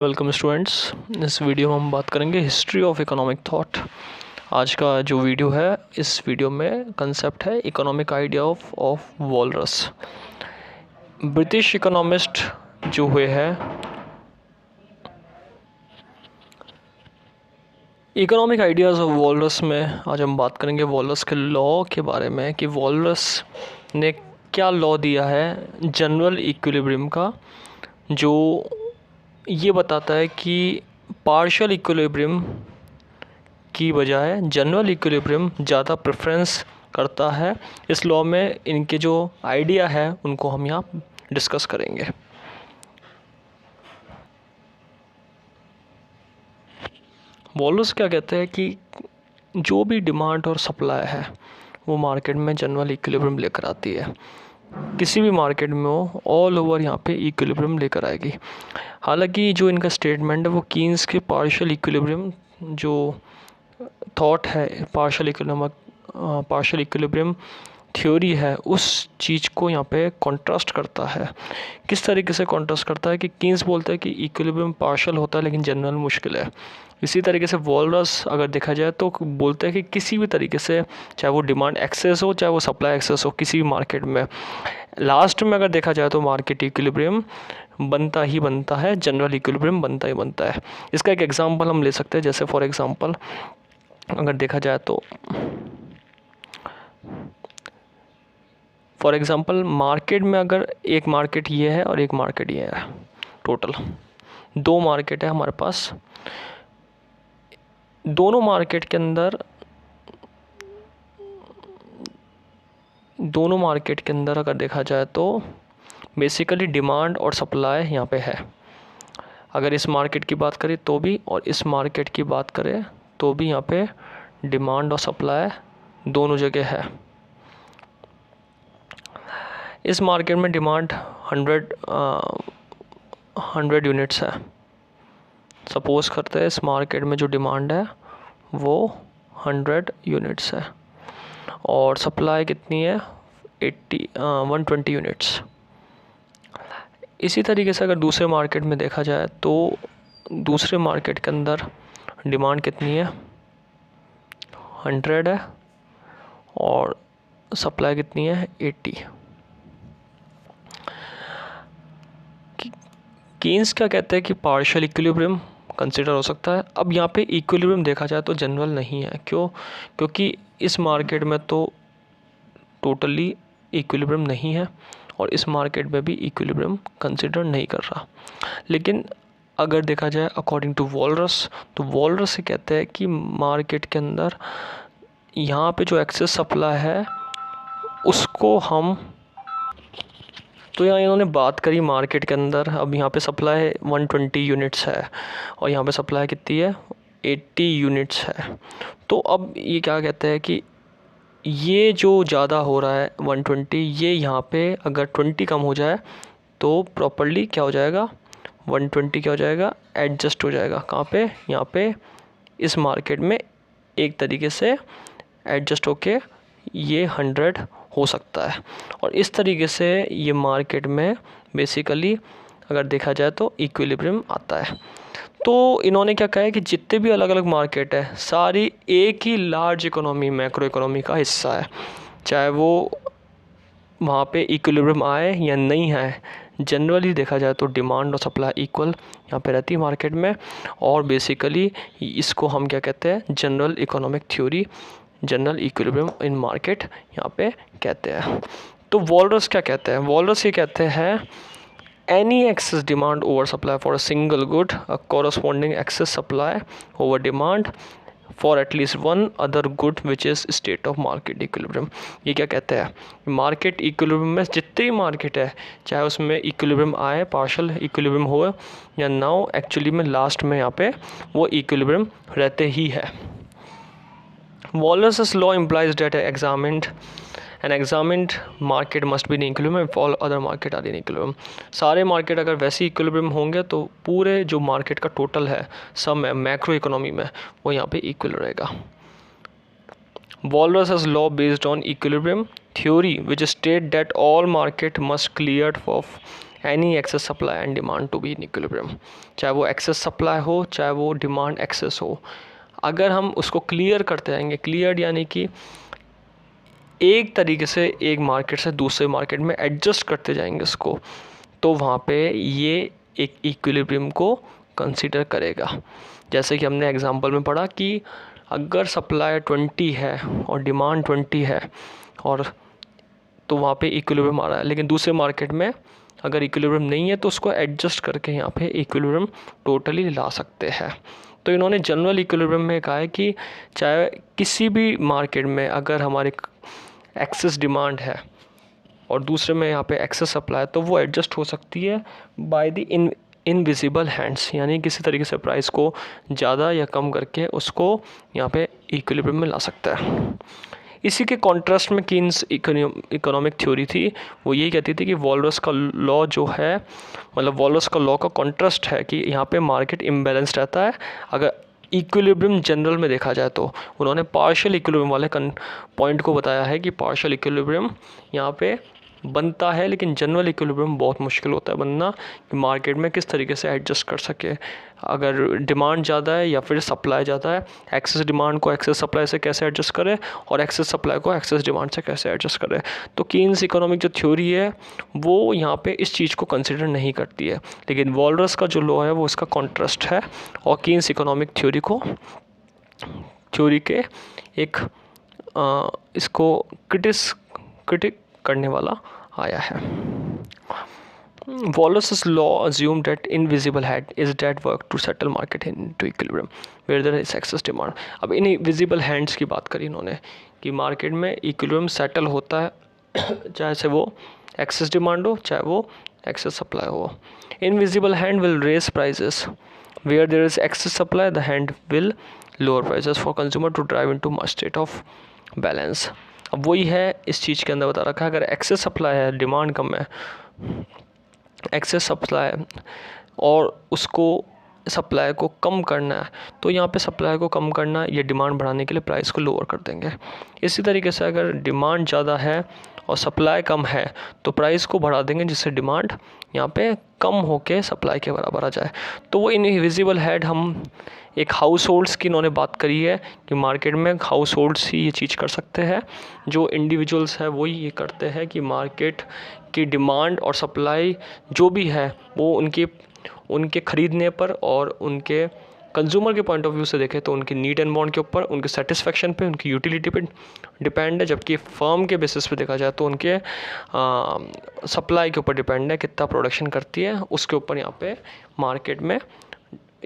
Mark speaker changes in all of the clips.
Speaker 1: Welcome students. इस video में हम बात करेंगे हिस्ट्री ऑफ इकोनॉमिक थॉट। आज का जो वीडियो है, इस वीडियो में कंसेप्ट है economic idea of walrus. British economist जो हुए हैं, इकोनॉमिक आइडियाज़ ऑफ वॉलरस में आज हम बात करेंगे वॉलरस के लॉ के बारे में कि वॉलरस ने क्या लॉ दिया है जनरल इक्विलिब्रियम का, जो ये बताता है कि पार्शियल इक्विलिब्रियम की बजाय जनरल इक्विलिब्रियम ज़्यादा प्रेफरेंस करता है। इस लॉ में इनके जो आइडिया है उनको हम यहाँ डिस्कस करेंगे। वॉलरस क्या कहते हैं कि जो भी डिमांड और सप्लाई है वो मार्केट में जनरल इक्विलिब्रियम लेकर आती है। किसी भी मार्केट में हो, ऑल ओवर यहाँ पे इक्विलिब्रियम लेकर आएगी। हालांकि जो इनका स्टेटमेंट है वो कीन्स के पार्शियल इक्विलिब्रियम जो थॉट है, पार्शियल इक्विलिब्रियम थ्योरी है, उस चीज़ को यहाँ पे कॉन्ट्रास्ट करता है। किस तरीके से कॉन्ट्रास्ट करता है कि कीन्स बोलता है कि इक्विलिब्रियम पार्शियल होता है लेकिन जनरल मुश्किल है। इसी तरीके से वॉलरस अगर देखा जाए तो बोलते हैं कि किसी भी तरीके से, चाहे वो डिमांड एक्सेस हो चाहे वो सप्लाई एक्सेस हो, किसी भी मार्केट में लास्ट में अगर देखा जाए तो मार्केट इक्विलिब्रियम बनता ही बनता है, जनरल इक्विलिब्रियम बनता ही बनता है। इसका एक एग्जांपल हम ले सकते हैं। जैसे फॉर एग्जांपल अगर देखा जाए तो फॉर एग्जांपल मार्केट में अगर एक मार्केट ये है और एक मार्केट ये है, टोटल दो मार्केट है हमारे पास। दोनों मार्केट के अंदर अगर देखा जाए तो बेसिकली डिमांड और सप्लाई यहाँ पे है। अगर इस मार्केट की बात करें तो भी और इस मार्केट की बात करें तो भी यहाँ पे डिमांड और सप्लाई दोनों जगह है। इस मार्केट में डिमांड 100 यूनिट्स है। सपोज़ करते हैं इस मार्केट में जो डिमांड है वो 100 यूनिट्स है और सप्लाई कितनी है 120 यूनिट्स। इसी तरीके से अगर दूसरे मार्केट में देखा जाए तो दूसरे मार्केट के अंदर डिमांड कितनी है 100 है और सप्लाई कितनी है 80। कीन्स क्या कहते हैं कि पार्शियल इक्विलिब्रियम कंसिडर हो सकता है। अब यहाँ पे इक्विलिब्रियम देखा जाए तो जनरल नहीं है। क्यों? क्योंकि इस मार्केट में तो टोटली इक्विलिब्रियम नहीं है और इस मार्केट में भी इक्विलिब्रियम कंसिडर नहीं कर रहा। लेकिन अगर देखा जाए अकॉर्डिंग टू वॉलरस, तो वॉलरस से कहते हैं कि मार्केट के अंदर यहाँ पे जो एक्सेस सप्लाई है उसको हम, तो यहाँ इन्होंने बात करी मार्केट के अंदर। अब यहाँ पे सप्लाई 120 यूनिट्स है और यहाँ पे सप्लाई कितनी है 80 यूनिट्स है। तो अब ये क्या कहते हैं कि ये जो ज़्यादा हो रहा है 120, ये यहाँ पे अगर 20 कम हो जाए तो प्रॉपर्ली क्या हो जाएगा 120 क्या हो जाएगा एडजस्ट हो जाएगा। कहाँ पे? यहाँ पे इस मार्केट में एक तरीके से एडजस्ट होके ये 100 हो सकता है। और इस तरीके से ये मार्केट में बेसिकली अगर देखा जाए तो इक्विलिब्रियम आता है। तो इन्होंने क्या कहा है कि जितने भी अलग अलग मार्केट है सारी एक ही लार्ज इकोनॉमी, मैक्रो इकोनॉमी का हिस्सा है। चाहे वो वहाँ पे इक्विलिब्रियम आए या नहीं आए, जनरली देखा जाए तो डिमांड और सप्लाई इक्वल यहाँ पे रहती है मार्केट में। और बेसिकली इसको हम क्या कहते हैं general economic theory, general equilibrium इन मार्केट यहाँ पे कहते हैं। तो वॉलरस क्या कहते हैं? वॉलरस ये कहते हैं any excess demand over supply for a single good, a corresponding excess supply over demand for at least one other good which is state of market equilibrium. ये क्या कहते हैं? मार्केट इक्विलिब्रियम में जितने ही मार्केट है, चाहे उसमें इक्विलिब्रियम आए, पार्शियल इक्विलिब्रियम हो या ना हो, एक्चुअली में लास्ट में यहाँ पे वो इक्विलिब्रियम रहते ही है। Wallace's law implies that an examined market must be in equilibrium if all other market are in equilibrium। सारे मार्केट अगर वैसे इक्विलिब्रियम होंगे तो पूरे जो मार्केट का टोटल है सब मैक्रो इकोनॉमी में वो यहाँ पे इक्वल रहेगा। Wallace's law based on equilibrium theory which state that all market must cleared of any excess supply and demand to be in equilibrium, चाहे वो एक्सेस सप्लाई हो चाहे वो डिमांड एक्सेस हो। अगर हम उसको क्लियर करते जाएंगे, क्लियर यानी कि एक तरीके से एक मार्केट से दूसरे मार्केट में एडजस्ट करते जाएंगे उसको, तो वहाँ पे ये एक इक्विलिब्रियम को कंसीडर करेगा। जैसे कि हमने एग्जांपल में पढ़ा कि अगर सप्लाई 20 है और डिमांड 20 है, और तो वहाँ पे इक्विलिब्रियम आ रहा है, लेकिन दूसरे मार्केट में अगर इक्विलिब्रियम नहीं है तो उसको एडजस्ट करके यहाँ पे इक्विलिब्रियम टोटली ला सकते हैं। तो इन्होंने जनरल इक्विलिब्रियम में कहा है कि चाहे किसी भी मार्केट में अगर हमारे एक्सेस डिमांड है और दूसरे में यहाँ पे एक्सेस सप्लाई, तो वो एडजस्ट हो सकती है बाय द इनविजिबल हैंड्स, यानी किसी तरीके से प्राइस को ज़्यादा या कम करके उसको यहाँ पे इक्विलिब्रियम में ला सकता है। इसी के कॉन्ट्रास्ट में कीन्स इकोनॉमिक थ्योरी थी, वो यही कहती थी कि वॉलरस का लॉ जो है, मतलब वॉलरस का लॉ का कॉन्ट्रास्ट है कि यहाँ पे मार्केट इम्बैलेंस रहता है अगर इक्विलिब्रियम जनरल में देखा जाए। तो उन्होंने पार्शियल इक्विलिब्रियम वाले पॉइंट को बताया है कि पार्शियल इक्विलिब्रियम यहाँ पे बनता है, लेकिन जनरल इक्विलिब्रियम बहुत मुश्किल होता है बनना, कि मार्केट में किस तरीके से एडजस्ट कर सके। अगर डिमांड ज़्यादा है या फिर सप्लाई ज़्यादा है, एक्सेस डिमांड को एक्सेस सप्लाई से कैसे एडजस्ट करे और एक्सेस सप्लाई को एक्सेस डिमांड से कैसे एडजस्ट करे। तो कीन्स इकोनॉमिक जो थ्योरी है वो यहाँ पे इस चीज़ को कंसिडर नहीं करती है, लेकिन वॉलरस का जो लॉ है वो इसका कॉन्ट्रास्ट है और कीन्स इकोनॉमिक थ्योरी के एक इसको क्रिटिक करने वाला आया है। Wallace's law assumed that invisible hand is that work to settle market into equilibrium where there is excess demand। अब इन विजिबल हैंड्स की बात करी इन्होंने कि मार्केट में इक्विलिब्रियम सेटल होता है चाहे से वो एक्सेस डिमांड हो चाहे वो एक्सेस सप्लाई हो। Invisible hand will raise prices where there is excess supply, the hand will lower prices for consumer to drive into much state of balance। अब वही है इस चीज़ के अंदर बता रखा है, अगर एक्सेस सप्लाई है डिमांड कम है, एक्सेस सप्लाई और उसको सप्लाई को कम करना है, तो यहाँ पे सप्लाई को कम करना या डिमांड बढ़ाने के लिए प्राइस को लोअर कर देंगे। इसी तरीके से अगर डिमांड ज़्यादा है और सप्लाई कम है तो प्राइस को बढ़ा देंगे जिससे डिमांड यहाँ पे कम होके सप्लाई के बराबर आ जाए। तो वो इनविजिबल हैंड, हम एक हाउस होल्ड्स की इन्होंने बात करी है कि मार्केट में हाउस होल्ड्स ही ये चीज़ कर सकते हैं, जो इंडिविजुअल्स है वही ये करते हैं कि मार्केट की डिमांड और सप्लाई जो भी है वो उनके ख़रीदने पर और उनके कंज्यूमर के पॉइंट ऑफ व्यू से देखें तो उनकी नीड एंड वांट के ऊपर, उनके सेटिस्फेक्शन पे, उनकी यूटिलिटी पे डिपेंड है। जबकि फर्म के बेसिस पे देखा जाए तो उनके सप्लाई के ऊपर डिपेंड है, कितना प्रोडक्शन करती है उसके ऊपर यहाँ पे मार्केट में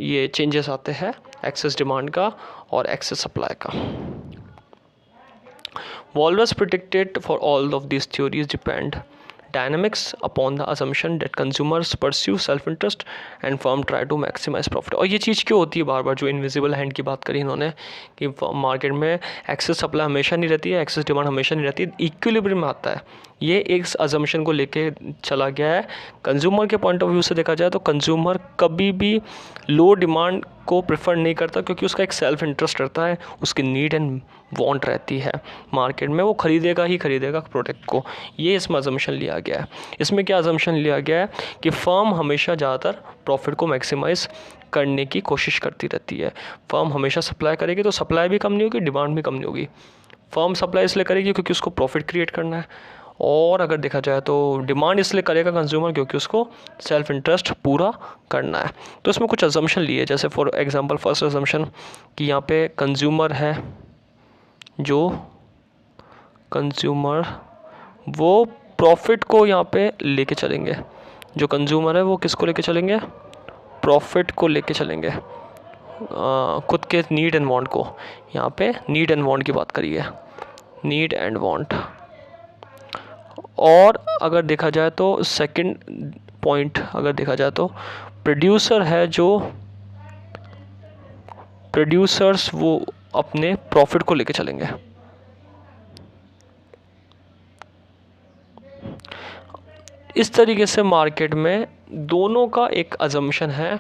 Speaker 1: ये चेंजेस आते हैं एक्सेस डिमांड का और एक्सेस सप्लाई का। Walrus predicted for all of these theories depend dynamics upon the assumption that consumers pursue self-interest and firm try to maximize profit। और ये चीज़ क्यों होती है बार बार, जो इनविजिबल हैंड की बात करी इन्होंने कि मार्केट में एक्सेस सप्लाई हमेशा नहीं रहती है, एक्सेस डिमांड हमेशा नहीं रहती है, इक्विलिब्रियम में आता है। ये एक अजम्पशन को लेके चला गया है। कंज्यूमर के पॉइंट ऑफ व्यू से देखा जाए तो कंज्यूमर कभी भी लो डिमांड को प्रेफर नहीं करता, क्योंकि उसका एक सेल्फ इंटरेस्ट रहता है, उसकी नीड एंड वांट रहती है मार्केट में, वो खरीदेगा प्रोडक्ट को। ये इसमें अजम्पशन लिया गया है। इसमें क्या अजम्पशन लिया गया है कि फर्म हमेशा ज़्यादातर प्रॉफिट को मैक्सिमाइज़ करने की कोशिश करती रहती है। फर्म हमेशा सप्लाई करेगी तो सप्लाई भी कम नहीं होगी, डिमांड भी कम नहीं होगी। फर्म सप्लाई इसलिए करेगी क्योंकि उसको प्रॉफिट क्रिएट करना है, और अगर देखा जाए तो डिमांड इसलिए करेगा कंज्यूमर क्योंकि उसको सेल्फ इंटरेस्ट पूरा करना है। तो इसमें कुछ अजम्पशन लिए, जैसे फॉर एग्जांपल फर्स्ट अजम्पशन कि यहाँ पे कंज्यूमर है, जो कंज्यूमर वो प्रॉफिट को यहाँ पे लेके चलेंगे, जो कंज्यूमर है वो किसको लेके चलेंगे, प्रॉफिट को लेके चलेंगे, खुद के नीड एंड वांट को। यहाँ पे नीड एंड वांट की बात करिए, नीड एंड वांट। और अगर देखा जाए तो सेकंड पॉइंट अगर देखा जाए तो प्रोड्यूसर है, जो प्रोड्यूसर्स वो अपने प्रॉफिट को लेके चलेंगे। इस तरीके से मार्केट में दोनों का एक अजम्पशन है,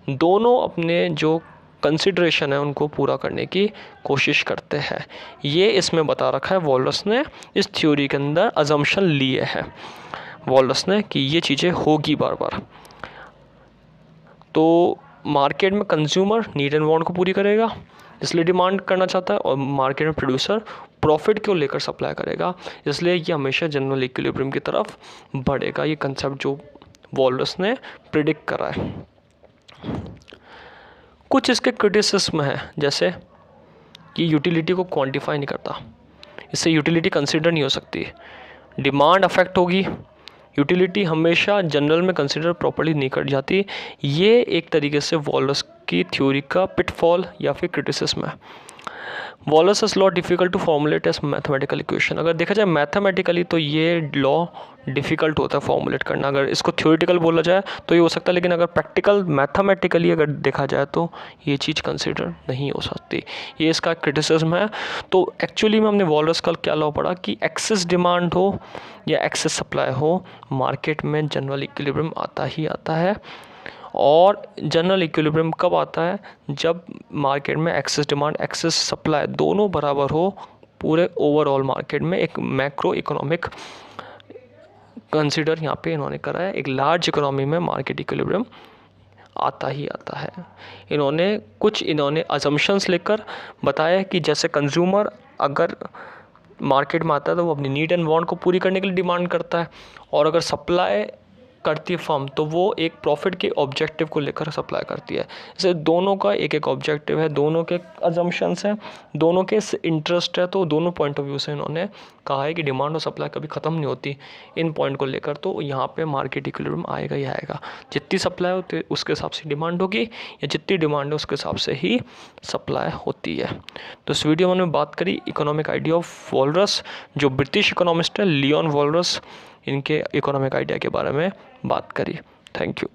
Speaker 1: दोनों अपने जो कंसिडरेशन है उनको पूरा करने की कोशिश करते हैं। ये इसमें बता रखा है, वॉलरस ने इस थ्योरी के अंदर अजम्पशन लिए हैं। वॉलरस ने कि ये चीज़ें होगी बार बार। तो मार्केट में कंज्यूमर नीड एंड वांट को पूरी करेगा इसलिए डिमांड करना चाहता है, और मार्केट में प्रोड्यूसर प्रॉफिट को लेकर सप्लाई करेगा, इसलिए ये हमेशा जनरल इक्विलिब्रियम की तरफ बढ़ेगा। ये कंसेप्ट जो वॉलरस ने प्रिडिक्ट करा है। कुछ इसके क्रिटिसिज्म है, जैसे कि यूटिलिटी को क्वांटिफाई नहीं करता, इससे यूटिलिटी कंसिडर नहीं हो सकती, डिमांड अफेक्ट होगी, यूटिलिटी हमेशा जनरल में कंसिडर प्रॉपर्ली नहीं कर जाती। ये एक तरीके से वॉलरस की थ्योरी का पिटफॉल या फिर क्रिटिसिज्म है। Walras law difficult to formulate as mathematical equation. अगर देखा जाए मैथमेटिकली तो ये लॉ डिफ़िकल्ट होता है फॉर्मुलेट करना। अगर इसको थ्योरेटिकल बोला जाए तो ये हो सकता है, लेकिन अगर प्रैक्टिकल मैथमेटिकली अगर देखा जाए तो ये चीज़ कंसिडर नहीं हो सकती। ये इसका क्रिटिसिज्म है। तो एक्चुअली में हमने वॉलरस का क्या लॉ पढ़ा कि एक्सेस डिमांड हो या एक्सेस सप्लाई हो, मार्केट में जनरल इक्विलिब्रियम आता ही आता है। और जनरल इक्विलिब्रियम कब आता है? जब मार्केट में एक्सेस डिमांड एक्सेस सप्लाई दोनों बराबर हो, पूरे ओवरऑल मार्केट में एक मैक्रो इकोनॉमिक कंसिडर यहाँ पे इन्होंने करा है। एक लार्ज इकोनॉमी में मार्केट इक्विलिब्रियम आता ही आता है। इन्होंने अजम्पशंस लेकर बताया कि जैसे कंज्यूमर अगर मार्केट में आता है तो वो अपनी नीड एंड वांट को पूरी करने के लिए डिमांड करता है, और अगर सप्लाई करती है फर्म तो वो एक प्रॉफिट के ऑब्जेक्टिव को लेकर सप्लाई करती है। जैसे दोनों का एक एक ऑब्जेक्टिव है, दोनों के अजम्पशंस हैं, दोनों के इंटरेस्ट है, तो दोनों पॉइंट ऑफ व्यू से इन्होंने कहा है कि डिमांड और सप्लाई कभी ख़त्म नहीं होती। इन पॉइंट को लेकर तो यहाँ पे मार्केट इक्विलिब्रियम आएगा ही आएगा। जितनी सप्लाई होती है उसके हिसाब से डिमांड होगी, या जितनी डिमांड है उसके हिसाब से ही सप्लाई होती है। तो इस वीडियो में हमने बात करी इकोनॉमिक आइडिया ऑफ वॉलरस, जो ब्रिटिश इकोनॉमिस्ट है लियोन वॉलरस, इनके इकोनॉमिक आइडिया के बारे में बात करी। Thank you.